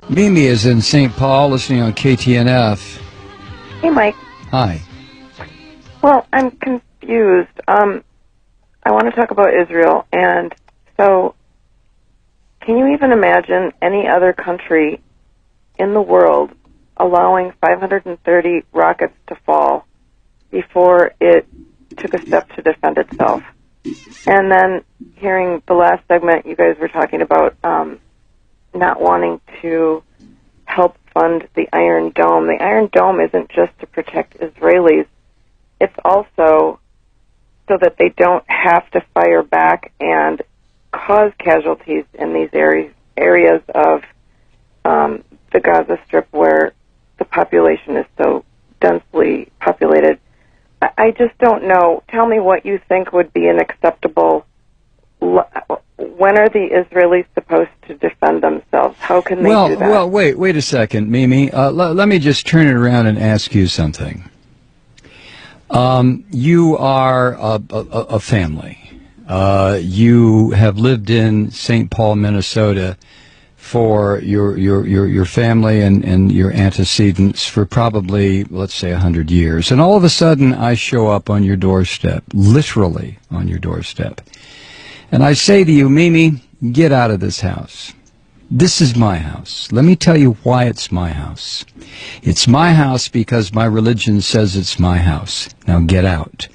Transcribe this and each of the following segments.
Mimi is in St. Paul listening on KTNF. Hey, Mike. Hi. Well, I'm confused. I want to talk about Israel. And so, can you even imagine any other country in the world allowing 530 rockets to fall before it took a step to defend itself? And then hearing the last segment, you guys were talking about not wanting to help fund the Iron Dome. The Iron Dome isn't just to protect Israelis. It's also so that they don't have to fire back and cause casualties in these areas of the Gaza Strip where the population is so densely populated. I just don't know. Tell me what you think would be an acceptable. When are the Israelis supposed to defend themselves? How can they do that? Well, wait a second, Mimi. Let me just turn it around and ask you something. You are a family. You have lived in St. Paul, Minnesota, for your family and your antecedents for probably, let's say, 100 years. And all of a sudden, I show up on your doorstep, literally on your doorstep. And I say to you, Mimi, get out of this house. This is my house. Let me tell you why it's my house. It's my house because my religion says it's my house. Now get out.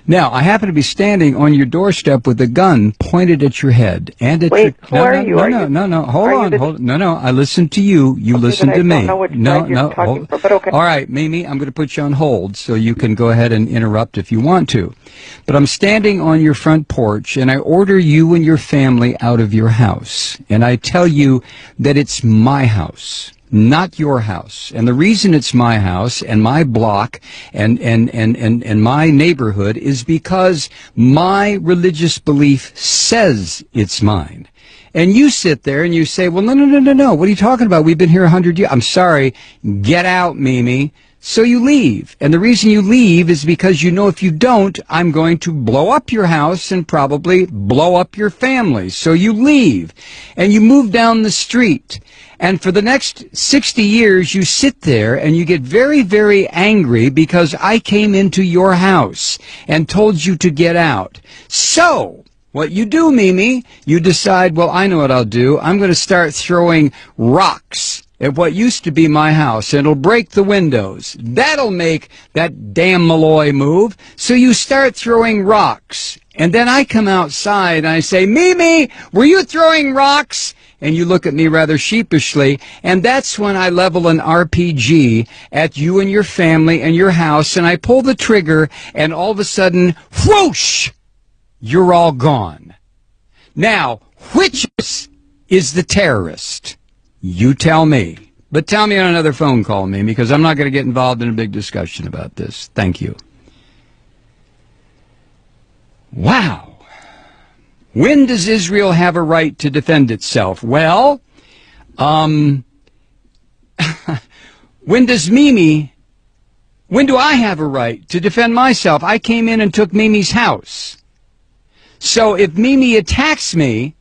Now, I happen to be standing on your doorstep with a gun pointed at your head and at Wait, your... who are you? No. Hold on. No. I listen to you. You listen to me. I don't know which side you're talking for, but okay. All right, Mimi, I'm going to put you on hold so you can go ahead and interrupt if you want to. But I'm standing on your front porch, and I order you and your family out of your house. And I tell you that it's my house, not your house. And the reason it's my house and my block and my neighborhood is because my religious belief says it's mine. And you sit there and you say, well, no. What are you talking about? We've been here 100 years. I'm sorry. Get out, Mimi. So you leave. And the reason you leave is because you know if you don't, I'm going to blow up your house and probably blow up your family. So you leave. And you move down the street. And for the next 60 years, you sit there and you get very, very angry because I came into your house and told you to get out. So what you do, Mimi, you decide, well, I know what I'll do. I'm going to start throwing rocks at what used to be my house, and it'll break the windows. That'll make that damn Malloy move. So you start throwing rocks. And then I come outside and I say, Mimi, were you throwing rocks? And you look at me rather sheepishly, and that's when I level an RPG at you and your family and your house, and I pull the trigger, and all of a sudden, whoosh, you're all gone. Now, which is the terrorist? You tell me. But tell me on another phone call, Mimi, because I'm not going to get involved in a big discussion about this. Thank you. Wow. When does Israel have a right to defend itself? Well, when do I have a right to defend myself? I came in and took Mimi's house. So if Mimi attacks me,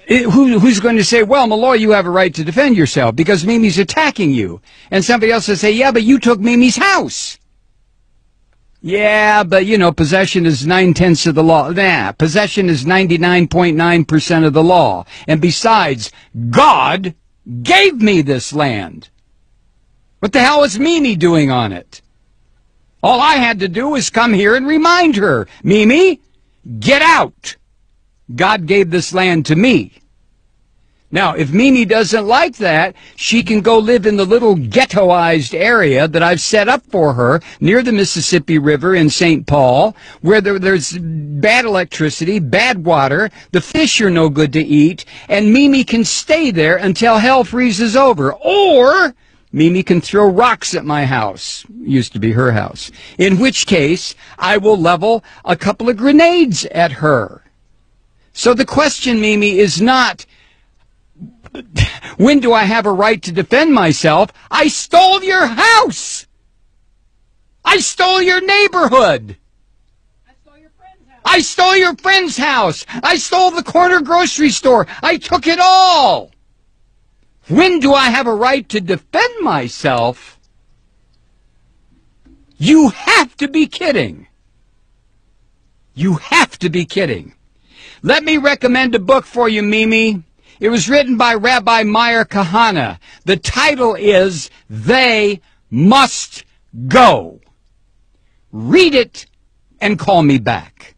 who's going to say, well, Malloy, you have a right to defend yourself because Mimi's attacking you? And somebody else will say, yeah, but you took Mimi's house. Yeah, but, possession is 9/10 of the law. Nah, possession is 99.9% of the law. And besides, God gave me this land. What the hell is Mimi doing on it? All I had to do was come here and remind her, Mimi, get out. God gave this land to me. Now, if Mimi doesn't like that, she can go live in the little ghettoized area that I've set up for her near the Mississippi River in St. Paul, where there's bad electricity, bad water, the fish are no good to eat, and Mimi can stay there until hell freezes over. Or Mimi can throw rocks at my house. Used to be her house. In which case, I will level a couple of grenades at her. So the question, Mimi, is not, when do I have a right to defend myself? I stole your house. I stole your neighborhood. I stole your friend's house. I stole the corner grocery store. I took it all. When do I have a right to defend myself? You have to be kidding. You have to be kidding. Let me recommend a book for you, Mimi. It was written by Rabbi Meir Kahana. The title is They Must Go. Read it and call me back.